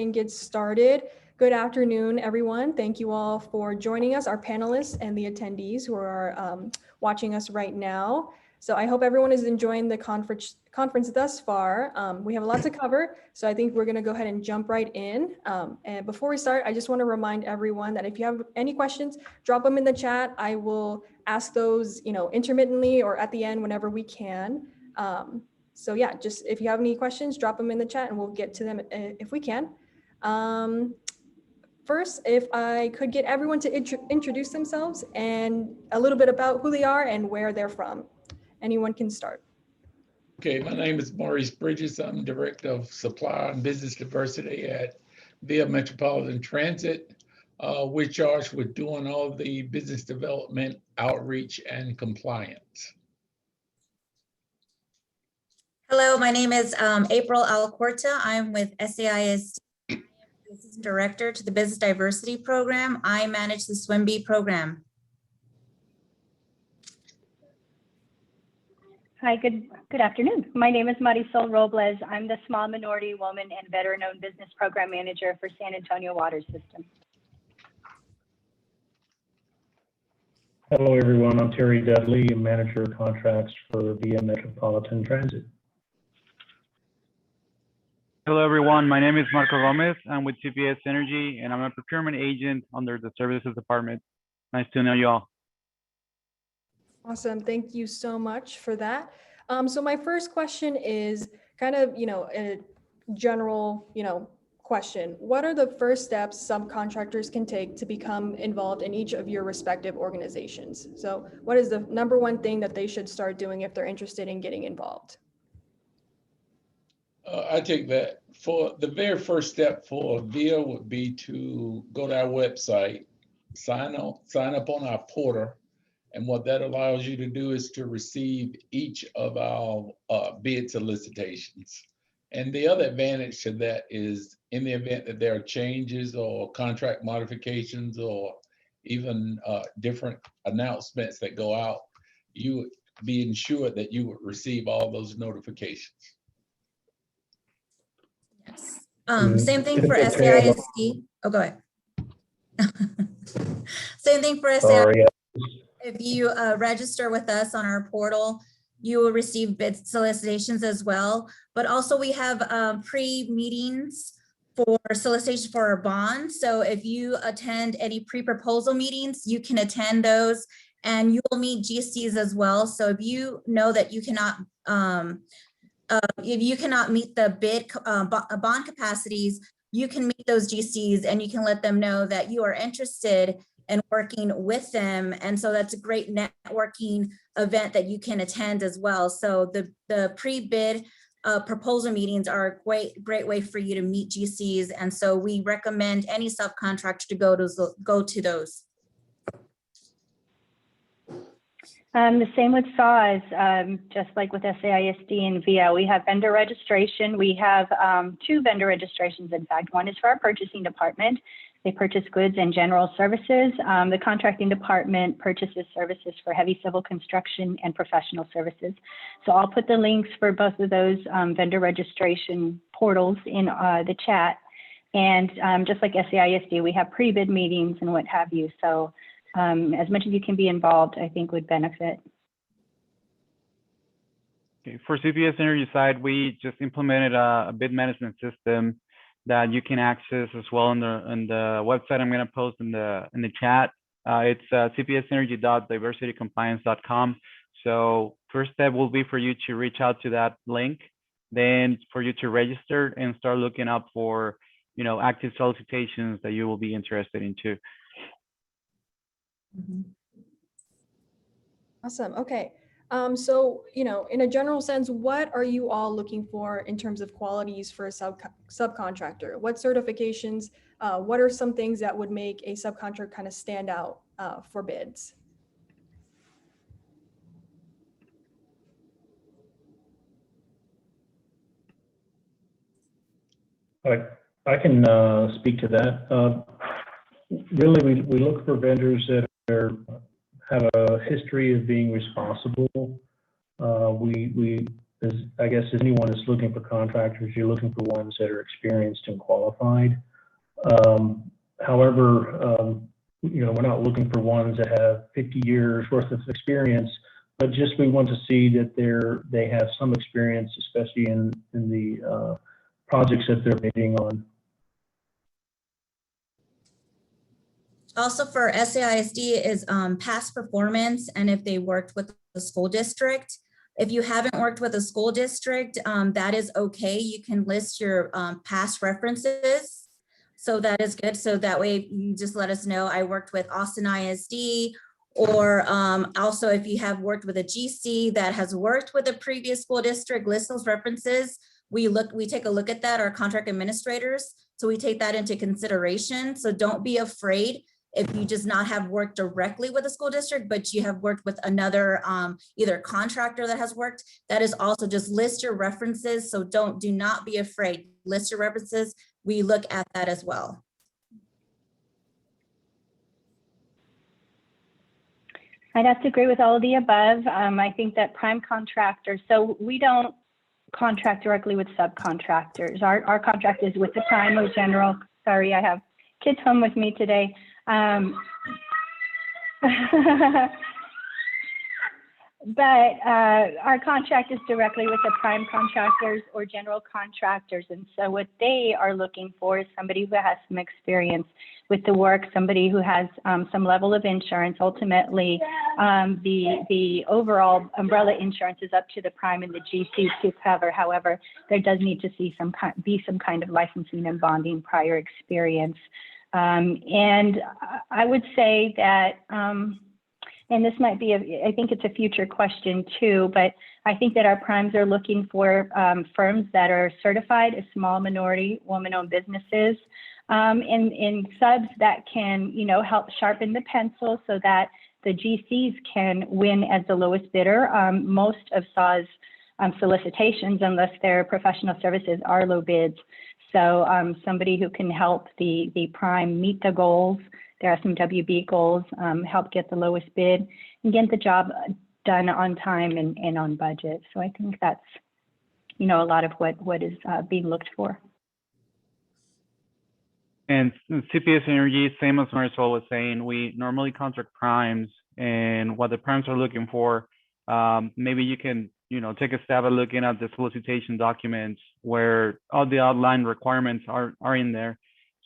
and get started. Good afternoon, everyone. Thank you all for joining us, our panelists and the attendees who are watching us right now. So I hope everyone is enjoying the conference thus far. We have a lot to cover, so I think we're going to go ahead and jump right in. And before we start, I just want to remind everyone that if you have any questions, drop them in the chat. I will ask those, intermittently or at the end whenever we can. So yeah, just if you have any questions, drop them in the chat and we'll get to them if we can. First, if I could get everyone to introduce themselves and a little bit about who they are and where they're from. Anyone can start. Okay, my name is Maurice Bridges. I'm Director of Supply and Business Diversity at VIA Metropolitan Transit. We're charged with doing all the business development, outreach, and compliance. Hello, my name is April Alcorta. I'm with SAIS Director to the Business Diversity Program. I manage the SWIMBY program. Hi, good afternoon. My name is Marisol Robles. I'm the Small Minority Woman and Veteran-Owned Business Program Manager for San Antonio Water System. Hello, everyone. I'm Terry Dudley, Manager of Contracts for VIA Metropolitan Transit. Hello, everyone. My name is Marco Gomez. I'm with CPS Energy, and I'm a procurement agent under the Services Department. Nice to know you all. Awesome. Thank you so much for that. So my first question is kind of, a general, question. What are the first steps subcontractors can take to become involved in each of your respective organizations? So what is the number one thing that they should start doing if they're interested in getting involved? I think that for the very first step for VIA would be to go to our website, sign up on our portal. And what that allows you to do is to receive each of our bid solicitations. And the other advantage to that is in the event that there are changes or contract modifications or even different announcements that go out, you would be ensured that you would receive all those notifications. Yes. Same thing for SAISD. Oh, go ahead. Same thing for SAISD. If you register with us on our portal, you will receive bid solicitations as well. But also we have pre-meetings for solicitation for our bond. So if you attend any pre-proposal meetings, you can attend those and you will meet GCs as well. So if you know that you cannot, meet the bid bond capacities, you can meet those GCs and you can let them know that you are interested and working with them. And so that's a great networking event that you can attend as well. So the pre-bid proposal meetings are a great way for you to meet GCs. And so we recommend any subcontractor to go to those. The same with SAWS, just like with SAISD and VIA, we have vendor registration. We have 2 vendor registrations, in fact. One is for our purchasing department. They purchase goods and general services. The contracting department purchases services for heavy civil construction and professional services. So I'll put the links for both of those vendor registration portals in the chat. And just like SAISD, we have pre-bid meetings and what have you. So as much as you can be involved, I think would benefit. Okay. For CPS Energy side, we just implemented a bid management system that you can access as well on the website. I'm going to post in the chat. It's cpsenergy.diversitycompliance.com. So first step will be for you to reach out to that link, then for you to register and start looking up for active solicitations that you will be interested in too. Awesome. Okay. So, in a general sense, what are you all looking for in terms of qualities for a subcontractor? What certifications, what are some things that would make a subcontractor kind of stand out for bids? I can speak to that. Really, we look for vendors that have a history of being responsible. We I guess anyone is looking for contractors, you're looking for ones that are experienced and qualified. However, we're not looking for ones that have 50 years worth of experience, but just we want to see that they have some experience, especially in the projects that they're bidding on. Also for SAISD is past performance, and if they worked with the school district. If you haven't worked with a school district, that is okay. You can list your past references. So that is good. So that way you just let us know, I worked with Austin ISD, or also if you have worked with a GC that has worked with a previous school district, list those references. We take a look at that, our contract administrators. So we take that into consideration. So don't be afraid if you just not have worked directly with a school district, but you have worked with another either contractor that has worked. That is also just list your references. So do not be afraid. List your references. We look at that as well. I'd have to agree with all of the above. I think that prime contractors, so we don't contract directly with subcontractors. Our contract is with the prime or general. Sorry, I have kids home with me today. But our contract is directly with the prime contractors or general contractors. And so what they are looking for is somebody who has some experience with the work, somebody who has some level of insurance. Ultimately, the overall umbrella insurance is up to the prime and the GCs to cover. However, there does need to be some kind of licensing and bonding prior experience. And I would say that, and this might be, I think it's a future question too, but I think that our primes are looking for firms that are certified as small minority woman-owned businesses, and subs that can, help sharpen the pencil so that the GCs can win as the lowest bidder. Most of SAW's solicitations, unless they're professional services, are low bids. So somebody who can help the prime meet the goals. There are some WB goals, help get the lowest bid and get the job done on time and on budget. So I think that's, a lot of what is being looked for. And CPS Energy, same as Marisol was saying, we normally contract primes, and what the primes are looking for, maybe you can, take a stab at looking at the solicitation documents where all the outline requirements are in there.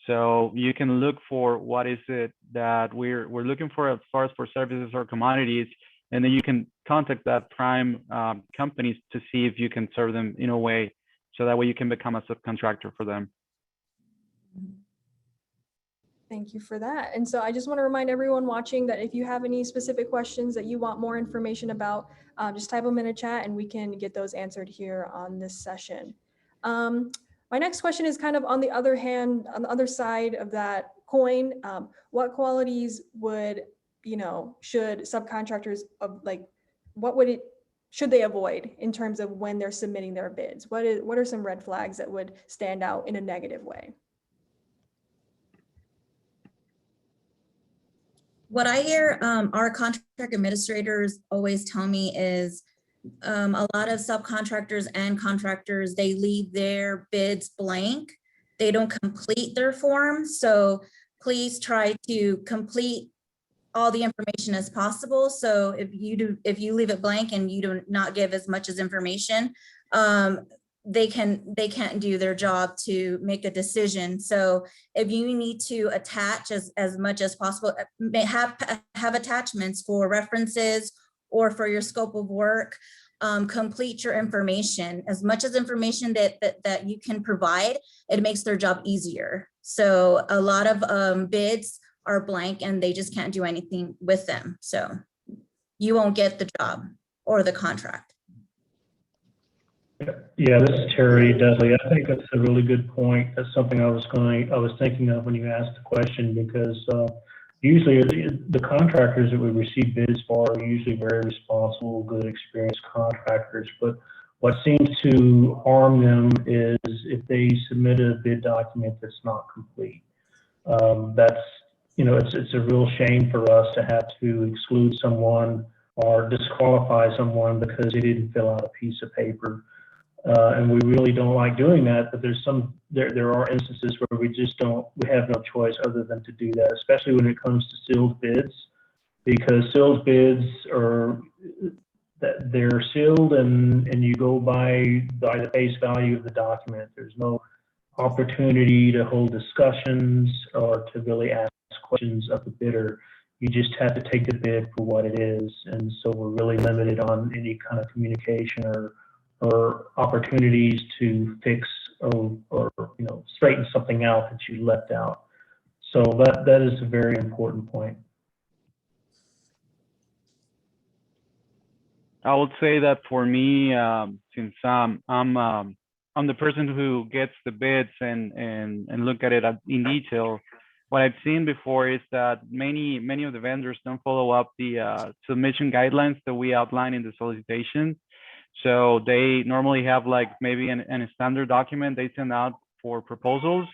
So you can look for what is it that we're looking for as far as for services or commodities, and then you can contact that prime companies to see if you can serve them in a way, so that way you can become a subcontractor for them. Thank you for that. And so I just want to remind everyone watching that if you have any specific questions that you want more information about, just type them in a chat and we can get those answered here on this session. My next question is kind of on the other hand, on the other side of that coin. What qualities would, should subcontractors should they avoid in terms of when they're submitting their bids? What are some red flags that would stand out in a negative way? What I hear our contract administrators always tell me is a lot of subcontractors and contractors, they leave their bids blank. They don't complete their form. So please try to complete all the information as possible. So if you leave it blank and you do not give as much as information, they can't do their job to make a decision. So if you need to attach as much as possible, have attachments for references or for your scope of work, complete your information. As much as information that you can provide, it makes their job easier. So a lot of bids are blank and they just can't do anything with them. So you won't get the job or the contract. Yeah, this is Terry Dudley. I think that's a really good point. That's something I was thinking of when you asked the question, because usually the contractors that we receive bids for are usually very responsible, good, experienced contractors. But what seems to harm them is if they submit a bid document that's not complete. That's, it's a real shame for us to have to exclude someone or disqualify someone because they didn't fill out a piece of paper. And we really don't like doing that, but there are instances where we have no choice other than to do that, especially when it comes to sealed bids, because sealed bids they're sealed and you go by the face value of the document. There's no opportunity to hold discussions or to really ask questions of the bidder. You just have to take the bid for what it is. And so we're really limited on any kind of communication or opportunities to fix or straighten something out that you left out. So that is a very important point. I would say that for me, since I'm the person who gets the bids and look at it in detail, what I've seen before is that many of the vendors don't follow up the submission guidelines that we outline in the solicitation. So they normally have like maybe a standard document they send out for proposals,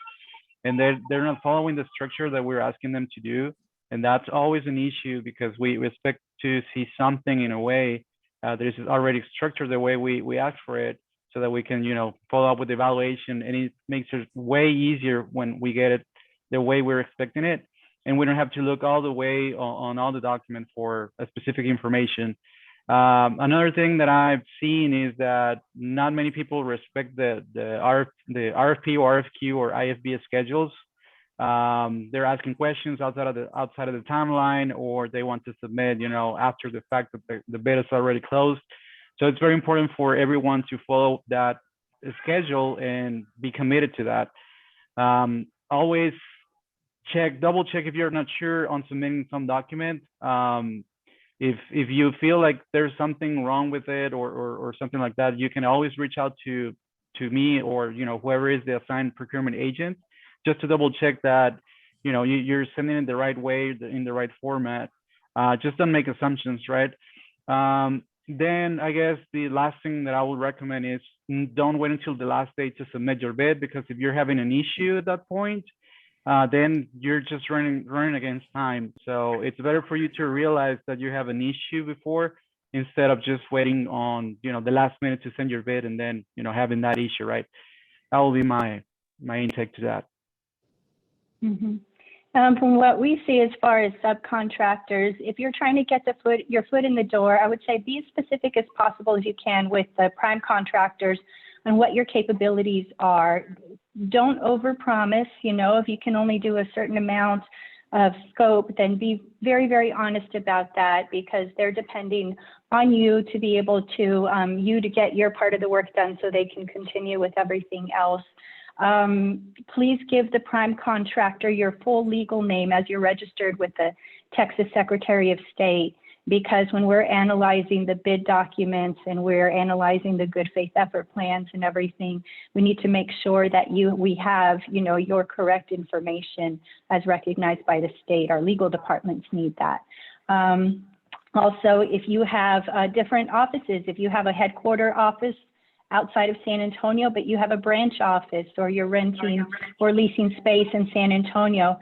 and they're not following the structure that we're asking them to do. And that's always an issue because we expect to see something in a way that is already structured the way we ask for it, so that we can, follow up with the evaluation, and it makes it way easier when we get it the way we're expecting it. And we don't have to look all the way on all the documents for a specific information. Another thing that I've seen is that not many people respect the RFP or RFQ or IFB schedules. They're asking questions outside of the timeline, or they want to submit, after the fact that the bid is already closed. So it's very important for everyone to follow that schedule and be committed to that. Always double check if you're not sure on submitting some document. If you feel like there's something wrong with it or something like that, you can always reach out to me or whoever is the assigned procurement agent, just to double check that you're sending it the right way, in the right format. Just don't make assumptions, right? Then I guess the last thing that I would recommend is don't wait until the last day to submit your bid, because if you're having an issue at that point, then you're just running against time. So it's better for you to realize that you have an issue before, instead of just waiting on the last minute to send your bid and then having that issue, right? That will be my intake to that. Mm-hmm. From what we see as far as subcontractors, if you're trying to get your foot in the door, I would say be as specific as possible as you can with the prime contractors on what your capabilities are. Don't overpromise. If you can only do a certain amount of scope, then be very, very honest about that, because they're depending on you to be able to you to get your part of the work done so they can continue with everything else. Please give the prime contractor your full legal name as you're registered with the Texas Secretary of State, because when we're analyzing the bid documents and we're analyzing the good faith effort plans and everything, we need to make sure that we have, your correct information as recognized by the state. Our legal departments need that. Also, if you have different offices, if you have a headquarter office outside of San Antonio, but you have a branch office, or you're renting or leasing space in San Antonio,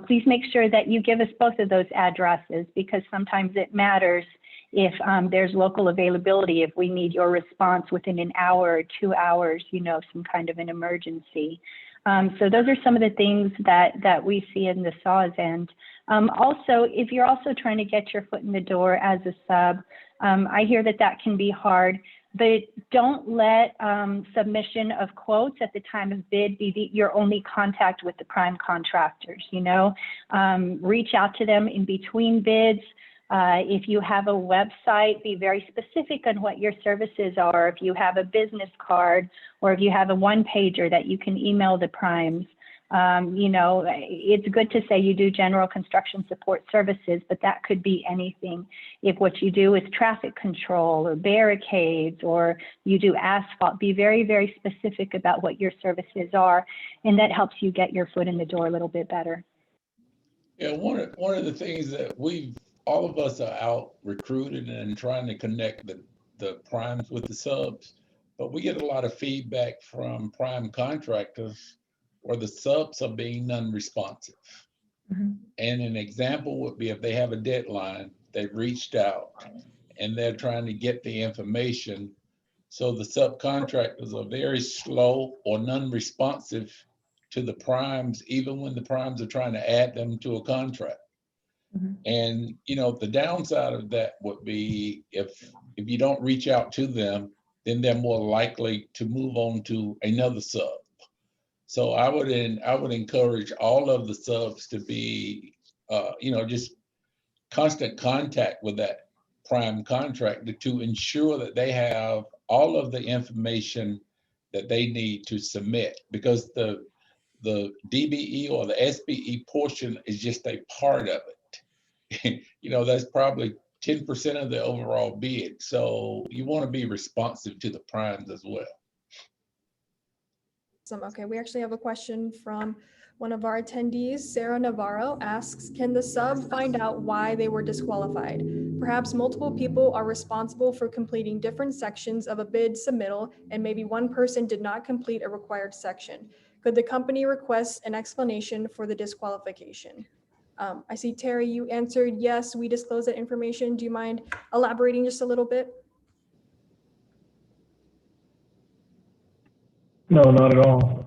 please make sure that you give us both of those addresses, because sometimes it matters if there's local availability, if we need your response within an hour or 2 hours, some kind of an emergency. So those are some of the things that we see in the SAWS end. Also, if you're also trying to get your foot in the door as a sub, I hear that can be hard. But don't let submission of quotes at the time of bid be your only contact with the prime contractors. Reach out to them in between bids. If you have a website, be very specific on what your services are. If you have a business card, or if you have a one-pager that you can email the primes. It's good to say you do general construction support services, but that could be anything. If what you do is traffic control or barricades, or you do asphalt, be very, very specific about what your services are, and that helps you get your foot in the door a little bit better. Yeah, one of the things that all of us are out recruiting and trying to connect the primes with the subs, but we get a lot of feedback from prime contractors where the subs are being non-responsive. Mm-hmm. And an example would be if they have a deadline, they've reached out, and they're trying to get the information. So the subcontractors are very slow or non-responsive to the primes, even when the primes are trying to add them to a contract. Mhm. And, you know, the downside of that would be if you don't reach out to them, then they're more likely to move on to another sub. So I would encourage all of the subs to be, you know, just constant contact with that prime contractor to ensure that they have all of the information that they need to submit, because the DBE or the SBE portion is just a part of it. You know, that's probably 10% of the overall bid. So you want to be responsive to the primes as well. Okay, we actually have a question from one of our attendees. Sarah Navarro asks, can the sub find out why they were disqualified? Perhaps multiple people are responsible for completing different sections of a bid submittal, and maybe one person did not complete a required section. Could the company request an explanation for the disqualification? I see, Terry, you answered yes, we disclose that information. Do you mind elaborating just a little bit? No, not at all.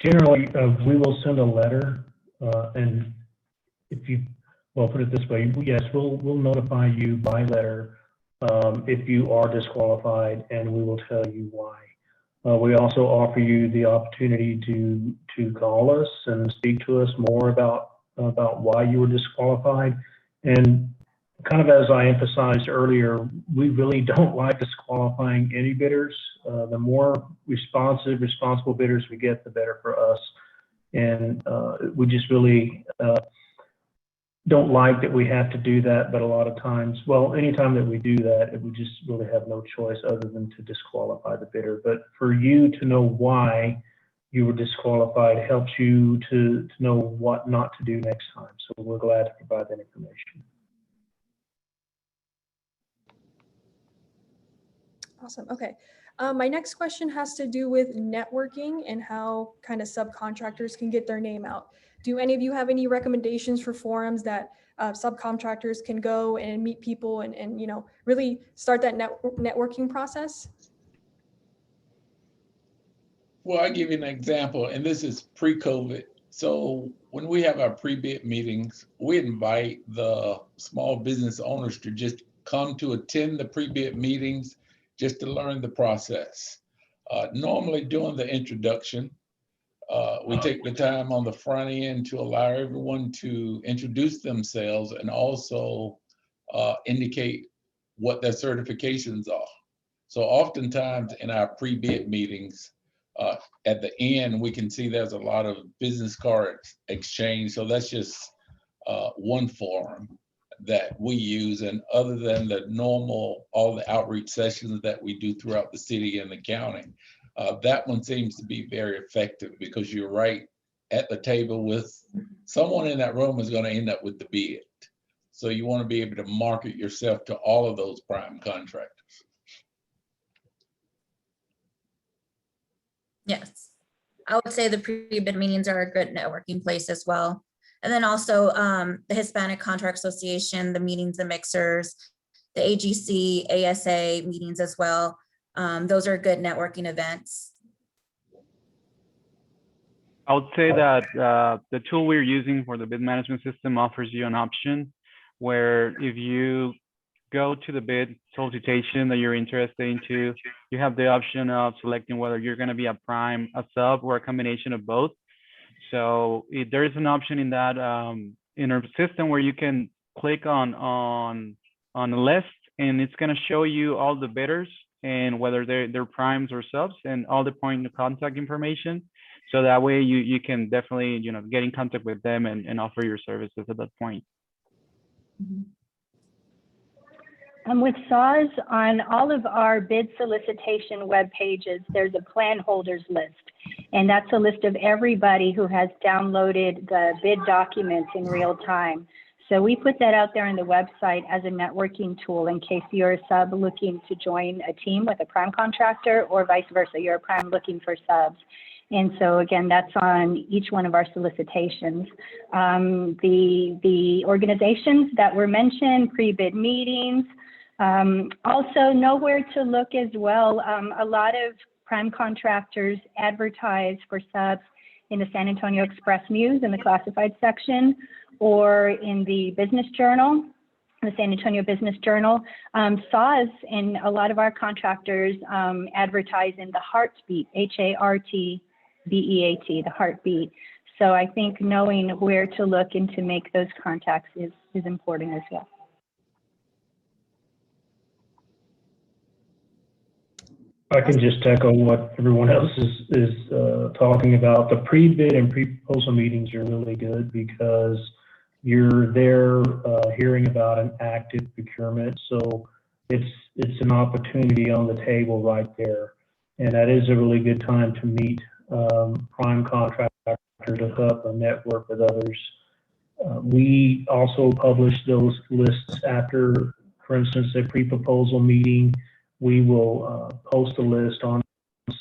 Generally, we will send a letter, and if you, well, put it this way, yes, we'll notify you by letter if you are disqualified, and we will tell you why. We also offer you the opportunity to call us and speak to us more about why you were disqualified. And kind of as I emphasized earlier, we really don't like disqualifying any bidders. The more responsible bidders we get, the better for us. And we just really don't like that we have to do that, but a lot of times, well, anytime that we do that, we just really have no choice other than to disqualify the bidder. But for you to know why you were disqualified helps you to know what not to do next time. So we're glad to provide that information. Awesome. Okay. My next question has to do with networking and how kind of subcontractors can get their name out. Do any of you have any recommendations for forums that subcontractors can go and meet people and you know, really start that networking process? Well, I'll give you an example, and this is pre-COVID. So when we have our pre-bid meetings, we invite the small business owners to just come to attend the pre-bid meetings just to learn the process. Normally during the introduction, we take the time on the front end to allow everyone to introduce themselves and also indicate what their certifications are. So oftentimes in our pre-bid meetings, at the end, we can see there's a lot of business cards exchange. So that's just one forum that we use. And other than the normal, all the outreach sessions that we do throughout the city and the county, that one seems to be very effective because you're right at the table with someone in that room is going to end up with the bid. So you want to be able to market yourself to all of those prime contractors. Yes, I would say the pre-bid meetings are a good networking place as well. And then also the Hispanic Contract Association, the meetings, the mixers, the AGC, ASA meetings as well. Those are good networking events. I would say that the tool we're using for the bid management system offers you an option where if you go to the bid solicitation that you're interested into, you have the option of selecting whether you're going to be a prime, a sub, or a combination of both. So there is an option in that in our system where you can click on a list, and it's going to show you all the bidders and whether they're primes or subs and all the point of contact information. So that way you can definitely, you know, get in contact with them and offer your services at that point. Mm-hmm. With SAWS, on all of our bid solicitation web pages, there's a plan holders list. And that's a list of everybody who has downloaded the bid documents in real time. So we put that out there on the website as a networking tool in case you're a sub looking to join a team with a prime contractor, or vice versa, you're a prime looking for subs. And so again, that's on each one of our solicitations. The organizations that were mentioned, pre-bid meetings, Also, know where to look as well. A lot of prime contractors advertise for subs in the San Antonio Express News in the classified section, or in the Business Journal, the San Antonio Business Journal. SAW and a lot of our contractors advertise in the Heartbeat, HARTBEAT, the Heartbeat. So I think knowing where to look and to make those contacts is important as well. I can just echo what everyone else is talking about. The pre-bid and pre-proposal meetings are really good because you're there hearing about an active procurement. So it's an opportunity on the table right there. And that is a really good time to meet prime contractors, to hook up or network with others. We also publish those lists after, for instance, a pre-proposal meeting. We will post a list on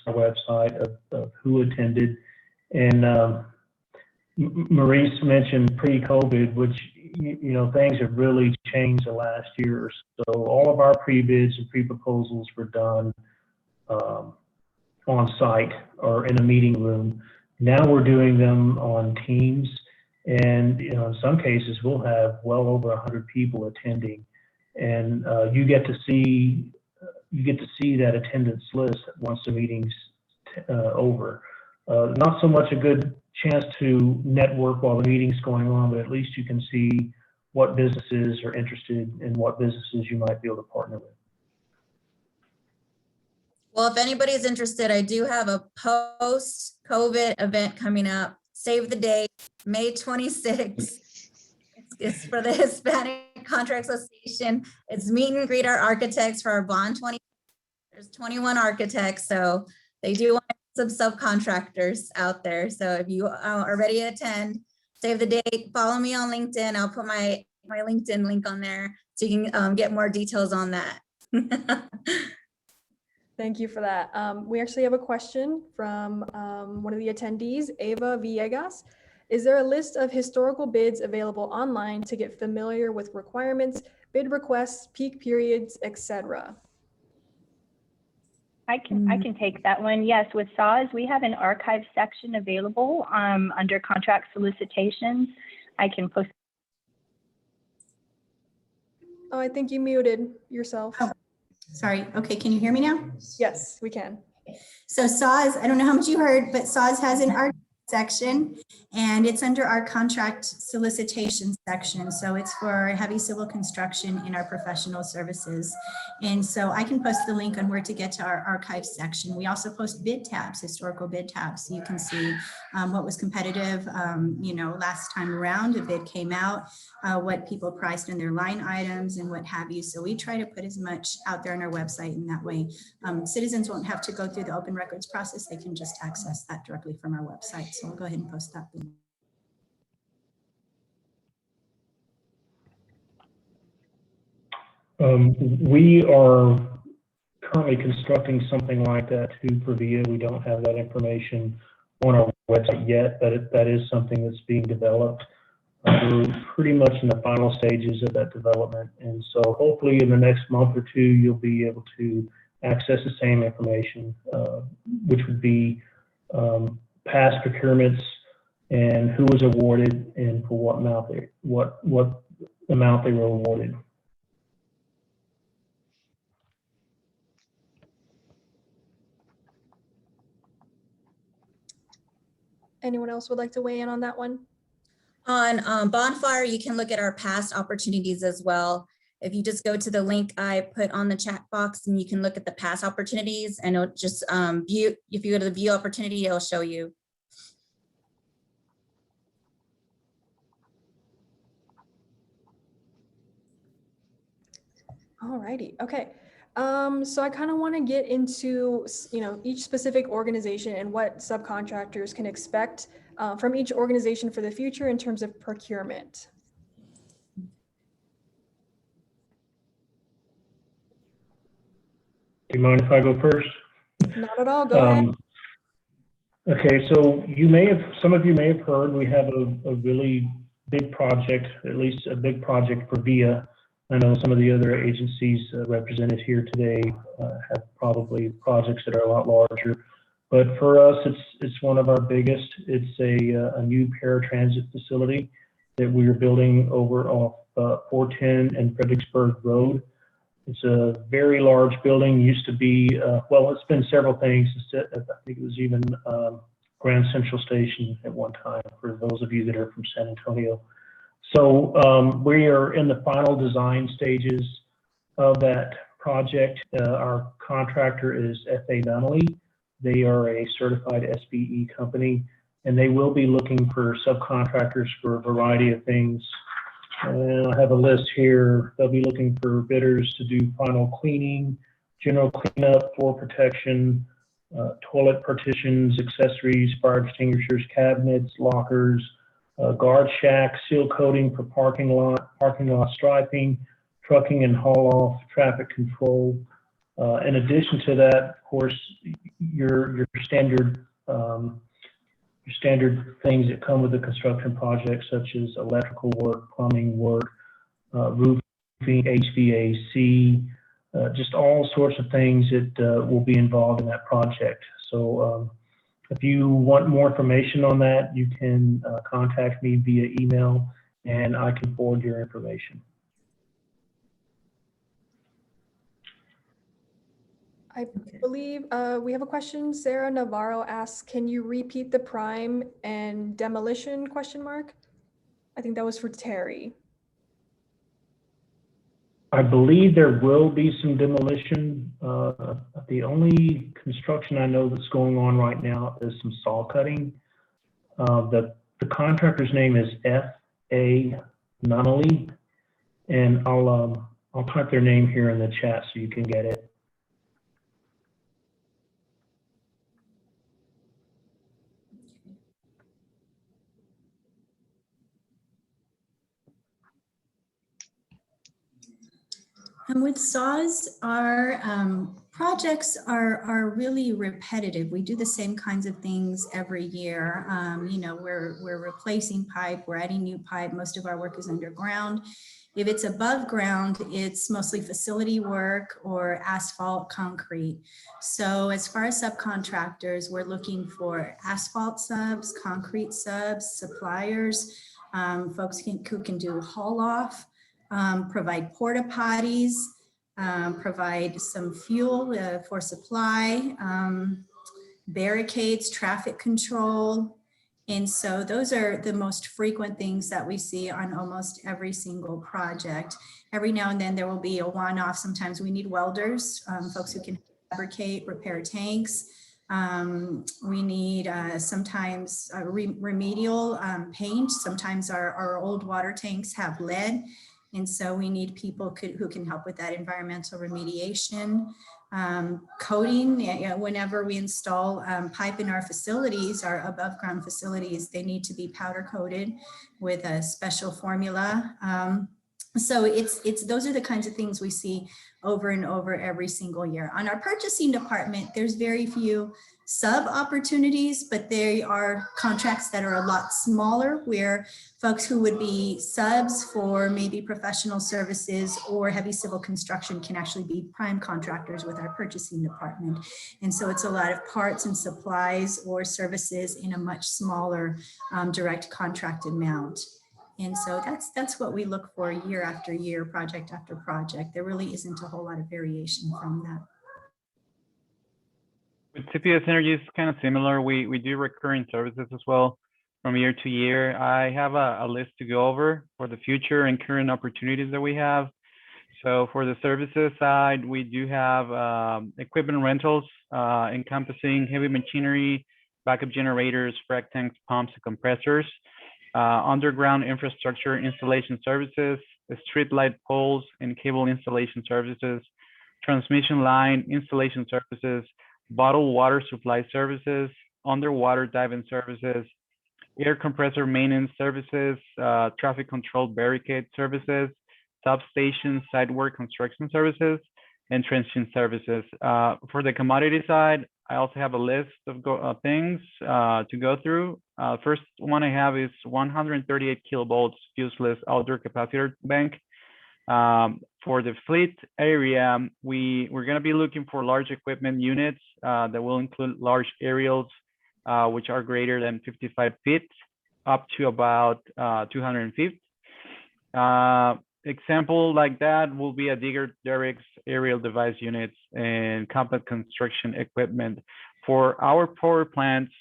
our website of who attended. And Maurice mentioned pre-COVID, which, you know, things have really changed the last year or so. All of our pre-bids and pre-proposals were done on site or in a meeting room. Now we're doing them on Teams. And, you know, in some cases, we'll have well over 100 people attending. And you get to see that attendance list once the meeting's over. Not so much a good chance to network while the meeting's going on, but at least you can see what businesses are interested and what businesses you might be able to partner with. Well, if anybody's interested, I do have a post-COVID event coming up. Save the date, May 26th. It's for the Hispanic Contract Association. It's meet and greet our architects for our Bond 20. There's 21 architects, so they do want some subcontractors out there. So if you are ready to attend, save the date, follow me on LinkedIn. I'll put my LinkedIn link on there so you can get more details on that. Thank you for that. We actually have a question from one of the attendees, Ava Villegas. Is there a list of historical bids available online to get familiar with requirements, bid requests, peak periods, etc.? I can take that one. Yes, with SAW, we have an archive section available under contract solicitations. I can post. Oh, I think you muted yourself. Oh, sorry. Okay, can you hear me now? Yes, we can. So SAW, I don't know how much you heard, but SAW has an archive section, and it's under our contract solicitation section. So it's for heavy civil construction in our professional services. And so I can post the link on where to get to our archive section. We also post bid tabs, historical bid tabs, so you can see what was competitive, you know, last time around a bid came out, what people priced in their line items and what have you. So we try to put as much out there on our website, and that way citizens won't have to go through the open records process. They can just access that directly from our website. So I'll go ahead and post that link. We are currently constructing something like that too for VIA. We don't have that information on our website yet, but that is something that's being developed. We're pretty much in the final stages of that development. And so hopefully in the next month or two, you'll be able to access the same information, which would be past procurements and who was awarded and for what amount they were awarded. Anyone else would like to weigh in on that one? On Bonfire, you can look at our past opportunities as well. If you just go to the link I put on the chat box, and you can look at the past opportunities, and it'll just view, if you go to the view opportunity, it'll show you. All righty. Okay. So I kind of want to get into, you know, each specific organization and what subcontractors can expect from each organization for the future in terms of procurement. Do you mind if I go first? Not at all. Go ahead. Okay, so some of you may have heard we have a really big project, at least a big project for VIA I know some of the other agencies represented here today have probably projects that are a lot larger, but for us, it's one of our biggest. It's a new paratransit facility that we are building over off 410 and Fredericksburg Road. It's a very large building. Used to be, well, it's been several things. I think it was even Grand Central Station at one time, for those of you that are from San Antonio. So we are in the final design stages of that project. Our contractor is F.A. Donnelly. They are a certified SBE company, and they will be looking for subcontractors for a variety of things. And I have a list here. They'll be looking for bidders to do final cleaning, general cleanup, floor protection, toilet partitions, accessories, fire extinguishers, cabinets, lockers, guard shack, seal coating for parking lot striping, trucking and haul off, traffic control. In addition to that, of course, your standard things that come with the construction project, such as electrical work, plumbing work, roofing, HVAC, just all sorts of things that will be involved in that project. So if you want more information on that, you can contact me via email and I can forward your information. I believe we have a question. Sarah Navarro asks, can you repeat the prime and demolition question mark? I think that was for Terry. I believe there will be some demolition. The only construction I know that's going on right now is some saw cutting. The contractor's name is F.A. Nunnally, and I'll type their name here in the chat so you can get it. And with saws, our projects are really repetitive. We do the same kinds of things every year. You know, we're replacing pipe, we're adding new pipe. Most of our work is underground. If it's above ground, it's mostly facility work or asphalt, concrete. So as far as subcontractors, we're looking for asphalt subs, concrete subs, suppliers, folks who can do haul off, provide porta potties, provide some fuel for supply, barricades, traffic control. And so those are the most frequent things that we see on almost every single project. Every now and then there will be a one-off. Sometimes we need welders, folks who can fabricate, repair tanks. We need sometimes remedial paint. Sometimes our old water tanks have lead. And so we need people who can help with that environmental remediation. Coating, whenever we install pipe in our facilities, our above ground facilities, they need to be powder coated with a special formula. So those are the kinds of things we see over and over every single year. On our purchasing department, there's very few sub opportunities, but they are contracts that are a lot smaller, where folks who would be subs for maybe professional services or heavy civil construction can actually be prime contractors with our purchasing department. And so it's a lot of parts and supplies or services in a much smaller direct contract amount. And so that's what we look for year after year, project after project. There really isn't a whole lot of variation from that. With CPS Energy, it's kind of similar. We do recurring services as well from year to year. I have a list to go over for the future and current opportunities that we have. So for the services side, we do have equipment rentals encompassing heavy machinery, backup generators, frac tanks, pumps, and compressors, underground infrastructure installation services, street light poles and cable installation services, transmission line installation services, bottled water supply services, underwater diving services, air compressor maintenance services, traffic control barricade services, substation site work construction services, and transient services. For the commodity side, I also have a list of things to go through. First one I have is 138 kilovolts fuseless outdoor capacitor bank. For the fleet area, we're going to be looking for large equipment units that will include large aerials, which are greater than 55 feet, up to about 200 feet. Example like that will be a digger derricks, aerial device units, and compact construction equipment. For our power plants,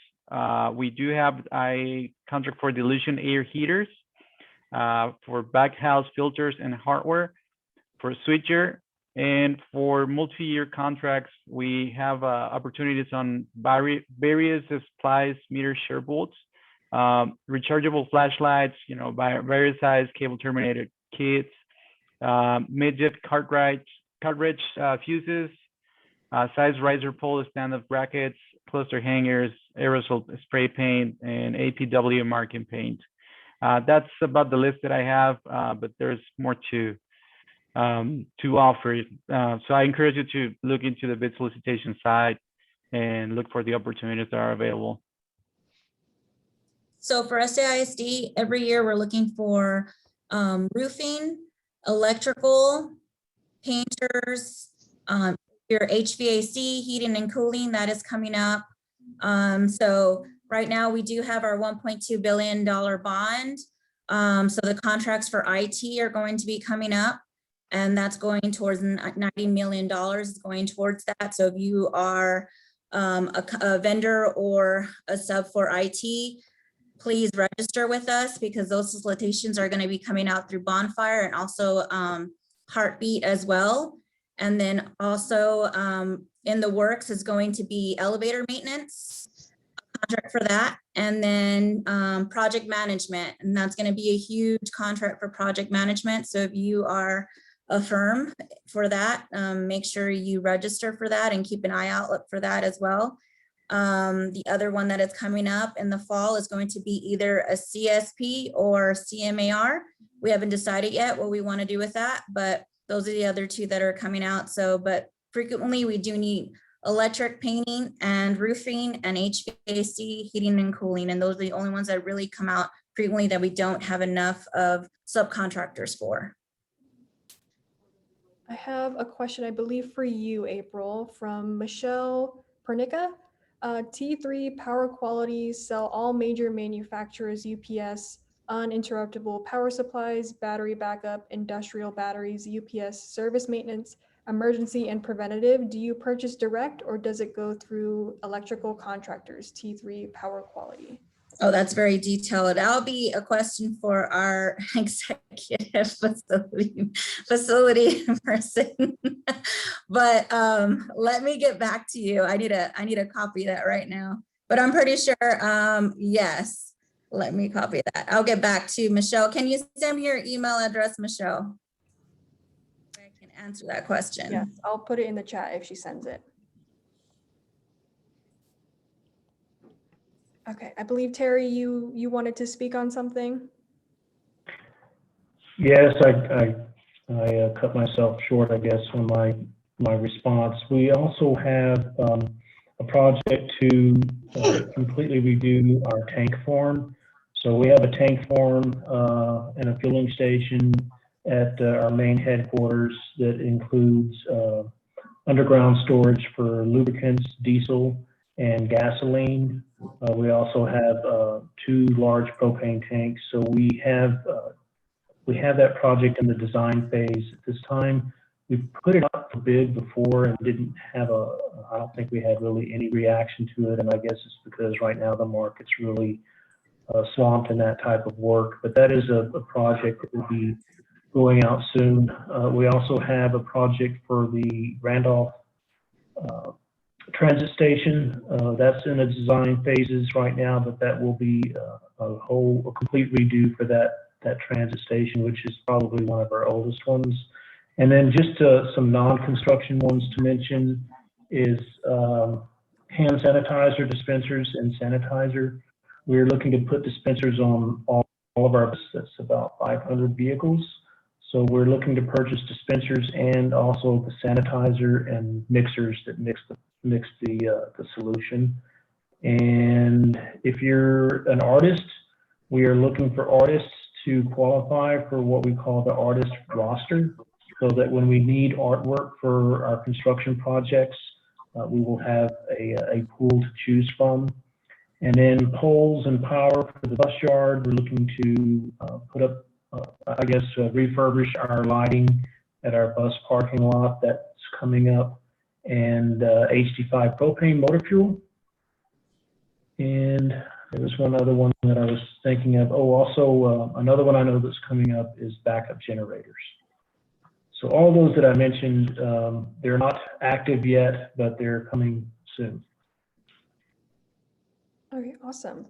we do have a contract for dilution air heaters, for backhouse filters and hardware, for switcher, and for multi-year contracts, we have opportunities on various supplies, meter share bolts, rechargeable flashlights, by various size cable terminated kits, midget cartridge fuses, size riser pole stand-up brackets, cluster hangers, aerosol spray paint, and APW marking paint. That's about the list that I have, but there's more to offer. So I encourage you to look into the bid solicitation site and look for the opportunities that are available. So for SAISD, every year we're looking for roofing, electrical, painters, your HVAC, heating and cooling, that is coming up. So right now we do have our $1.2 billion bond. So the contracts for IT are going to be coming up, and that's going towards $90 million is going towards that. So if you are a vendor or a sub for IT, please register with us, because those solicitations are going to be coming out through Bonfire and also Heartbeat as well. And then also in the works is going to be elevator maintenance, contract for that. And then project management, and that's going to be a huge contract for project management. So if you are a firm for that, make sure you register for that and keep an eye out for that as well. The other one that is coming up in the fall is going to be either a CSP or CMAR. We haven't decided yet what we want to do with that, but those are the other two that are coming out. So, but frequently we do need electric, painting and roofing, and HVAC, heating and cooling. And those are the only ones that really come out frequently that we don't have enough of subcontractors for. I have a question, I believe, for you, April, from Michelle Pernica. T3 Power Quality sell all major manufacturers UPS uninterruptible power supplies, battery backup, industrial batteries, UPS service maintenance, emergency and preventative. Do you purchase direct, or does it go through electrical contractors? T3 Power Quality. Oh, that's very detailed. That'll be a question for our executive facility person. But let me get back to you. I need a copy of that right now. But I'm pretty sure, yes. Let me copy that. I'll get back to Michelle. Can you send me your email address, Michelle? I can answer that question. Yes, I'll put it in the chat if she sends it. Okay, I believe Terry, you wanted to speak on something. Yes, I cut myself short, I guess, on my response. We also have a project to completely redo our tank farm. So we have a tank farm and a filling station at our main headquarters that includes underground storage for lubricants, diesel, and gasoline. We also have 2 large propane tanks. So we have that project in the design phase at this time. We put it up for bid before and didn't have I don't think we had really any reaction to it. And I guess it's because right now the market's really swamped in that type of work. But that is a project that will be going out soon. We also have a project for the Randolph transit station. That's in the design phases right now, but that will be a complete redo for that transit station, which is probably one of our oldest ones. And then just some non-construction ones to mention is hand sanitizer dispensers and sanitizer. We're looking to put dispensers on all of our buses. That's about 500 vehicles. So we're looking to purchase dispensers and also the sanitizer and mixers that mix the solution. And if you're an artist, we are looking for artists to qualify for what we call the artist roster, so that when we need artwork for our construction projects, we will have a pool to choose from. And then poles and power for the bus yard, we're looking to put up, refurbish our lighting at our bus parking lot that's coming up, and HD5 propane motor fuel. And there was one other one that I was thinking of. Oh, also another one I know that's coming up is backup generators. So all those that I mentioned, they're not active yet, but they're coming soon. Okay, awesome.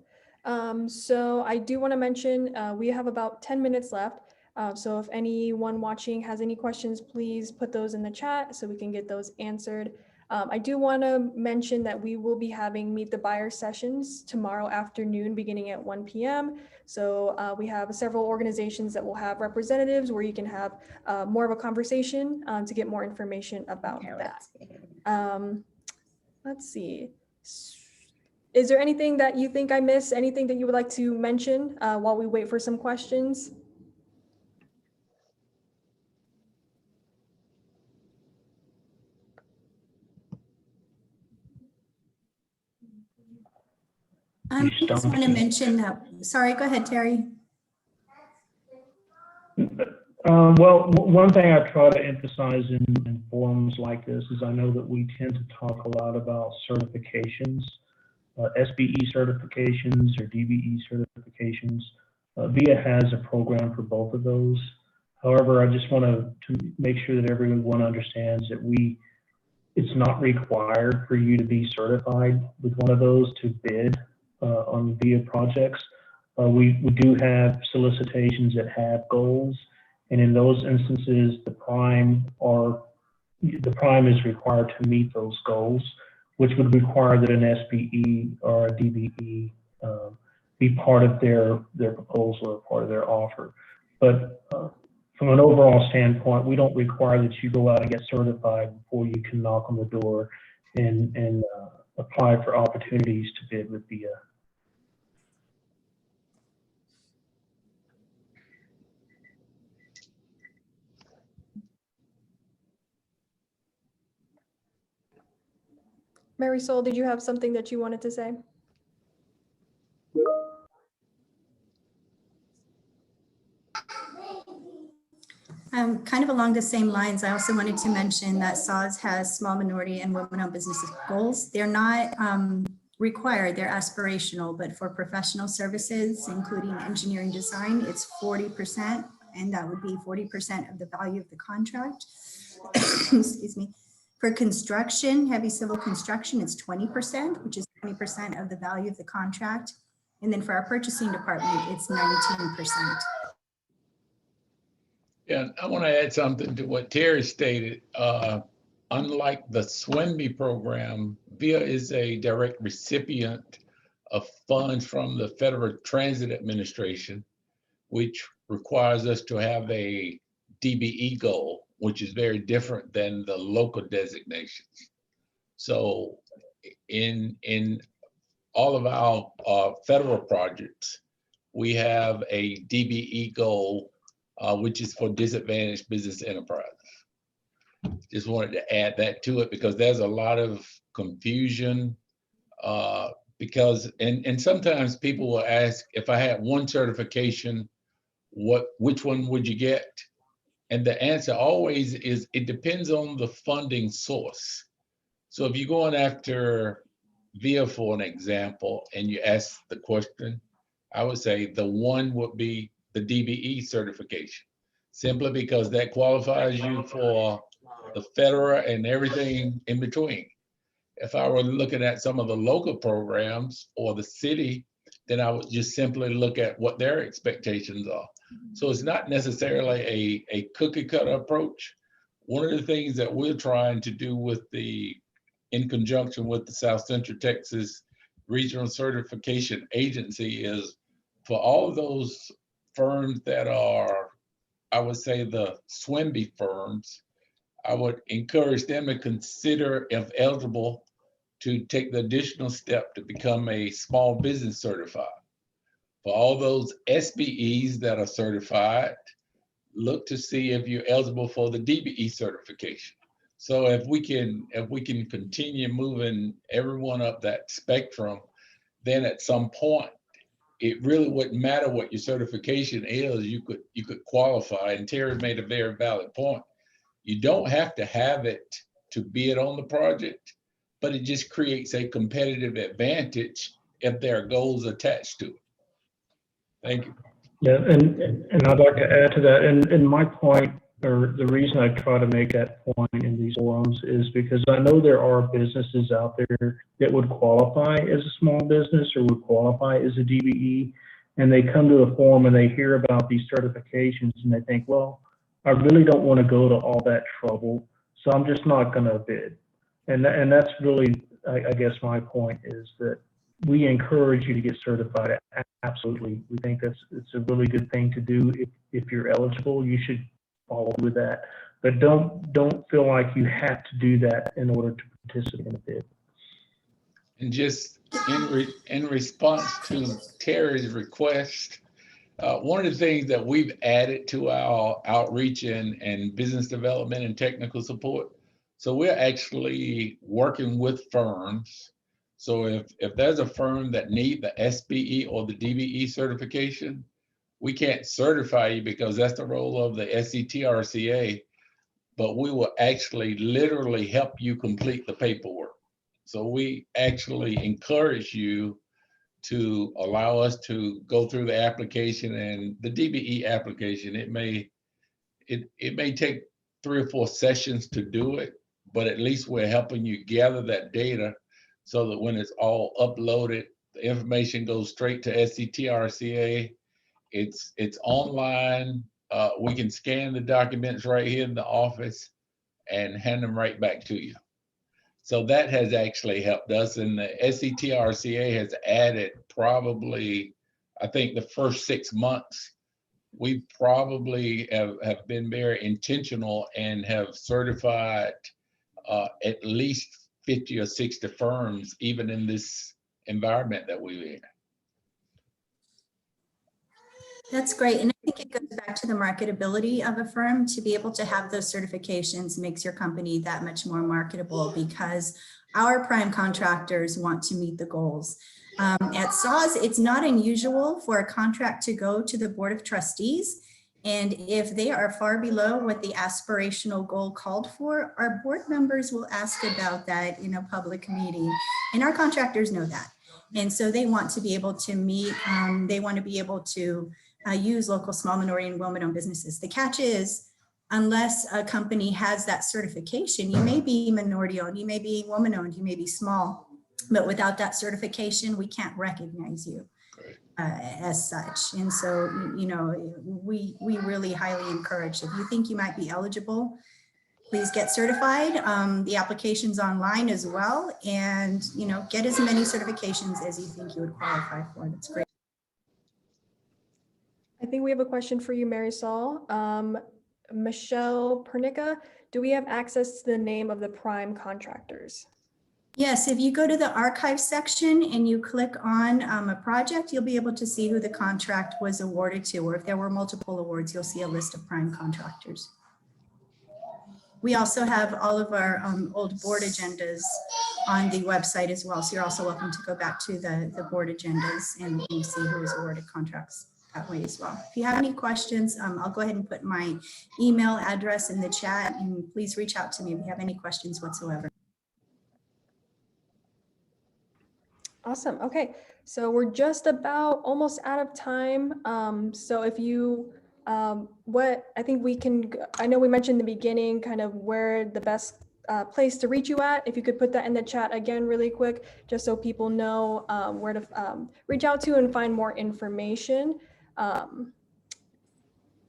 So I do want to mention we have about 10 minutes left. So if anyone watching has any questions, please put those in the chat so we can get those answered. I do want to mention that we will be having Meet the Buyer sessions tomorrow afternoon beginning at 1 p.m. So we have several organizations that will have representatives where you can have more of a conversation to get more information about that. Let's see. Is there anything that you think I missed? Anything that you would like to mention while we wait for some questions? I just want to mention that, sorry, go ahead, Terry. Well, one thing I try to emphasize in forums like this is I know that we tend to talk a lot about certifications, SBE certifications or DBE certifications. VIA has a program for both of those. However, I just want to make sure that everyone understands that it's not required for you to be certified with one of those to bid on VIA projects. We do have solicitations that have goals, and in those instances, the prime is required to meet those goals, which would require that an SBE or a DBE be part of their proposal or part of their offer. But from an overall standpoint, we don't require that you go out and get certified before you can knock on the door and apply for opportunities to bid with VIA. Marisol, did you have something that you wanted to say? Kind of along the same lines, I also wanted to mention that SAWS has small minority and women-owned businesses goals. They're not required, they're aspirational, but for professional services, including engineering design, it's 40%, and that would be 40% of the value of the contract. Excuse me. For construction, heavy civil construction, it's 20%, which is 20% of the value of the contract. And then for our purchasing department, it's 19%. Yeah, I want to add something to what Terry stated. Unlike the SWIMBY program, VIA is a direct recipient of funds from the Federal Transit Administration, which requires us to have a DBE goal, which is very different than the local designations. So in all of our federal projects, we have a DBE goal, which is for disadvantaged business enterprises. Just wanted to add that to it because there's a lot of confusion because, and sometimes people will ask, if I had one certification, which one would you get? And the answer always is, it depends on the funding source. So if you're going after VIA, for an example, and you ask the question, I would say the one would be the DBE certification, simply because that qualifies you for the federal and everything in between. If I were looking at some of the local programs or the city, then I would just simply look at what their expectations are. So it's not necessarily a cookie cutter approach. One of the things that we're trying to do in conjunction with the South Central Texas Regional Certification Agency is for all of those firms that are, I would say, the SWIMBY firms, I would encourage them to consider, if eligible, to take the additional step to become a small business certified. For all those SBEs that are certified, look to see if you're eligible for the DBE certification. So if we can continue moving everyone up that spectrum, then at some point, it really wouldn't matter what your certification is, you could qualify. And Terry made a very valid point. You don't have to have it to bid on the project, but it just creates a competitive advantage if there are goals attached to it. Thank you. Yeah, and I'd like to add to that, and my point, or the reason I try to make that point in these forums is because I know there are businesses out there that would qualify as a small business or would qualify as a DBE, and they come to the forum and they hear about these certifications and they think, well, I really don't want to go to all that trouble, so I'm just not going to bid. And that's really, I guess my point is that we encourage you to get certified. Absolutely. We think it's a really good thing to do. If you're eligible, you should follow with that. But don't feel like you have to do that in order to participate in a bid. And just in response to Terry's request, one of the things that we've added to our outreach and business development and technical support, so we're actually working with firms. So if there's a firm that need the SBE or the DBE certification, we can't certify you because that's the role of the SCTRCA, but we will actually literally help you complete the paperwork. So we actually encourage you to allow us to go through the application, and the DBE application. It may take 3 or 4 sessions to do it, but at least we're helping you gather that data so that when it's all uploaded, the information goes straight to SCTRCA. It's online. We can scan the documents right here in the office and hand them right back to you. So that has actually helped us, and the SCTRCA has added probably, I think the first 6 months, we probably have been very intentional and have certified at least 50 or 60 firms, even in this environment that we're in. That's great. And I think it goes back to the marketability of a firm. To be able to have those certifications makes your company that much more marketable, because our prime contractors want to meet the goals. At SAWS, it's not unusual for a contract to go to the Board of Trustees. And if they are far below what the aspirational goal called for, our board members will ask about that in a public meeting. And our contractors know that. And so they want to be able to meet, they want to be able to use local small minority and women-owned businesses. The catch is, unless a company has that certification, you may be minority-owned, you may be woman-owned, you may be small, but without that certification, we can't recognize you as such. And so, you know, we really highly encourage, if you think you might be eligible, please get certified. The application's online as well, and, you know, get as many certifications as you think you would qualify for. That's great. I think we have a question for you, Marisol. Michelle Pernica, do we have access to the name of the prime contractors? Yes, if you go to the archive section and you click on a project, you'll be able to see who the contract was awarded to, or if there were multiple awards, you'll see a list of prime contractors. We also have all of our old board agendas on the website as well. So you're also welcome to go back to the board agendas and see who was awarded contracts that way as well. If you have any questions, I'll go ahead and put my email address in the chat, and please reach out to me if you have any questions whatsoever. Awesome. Okay, so we're just about almost out of time. So if you, what I think we can, I know we mentioned in the beginning kind of where the best place to reach you at. If you could put that in the chat again really quick, just so people know where to reach out to and find more information.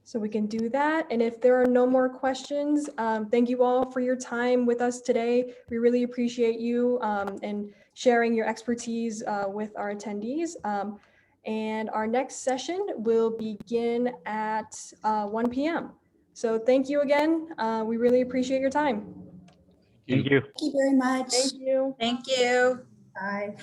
So we can do that. And if there are no more questions, thank you all for your time with us today. We really appreciate you and sharing your expertise with our attendees. And our next session will begin at 1 p.m. So thank you again. We really appreciate your time. Thank you. Thank you very much. Thank you. Thank you. Bye.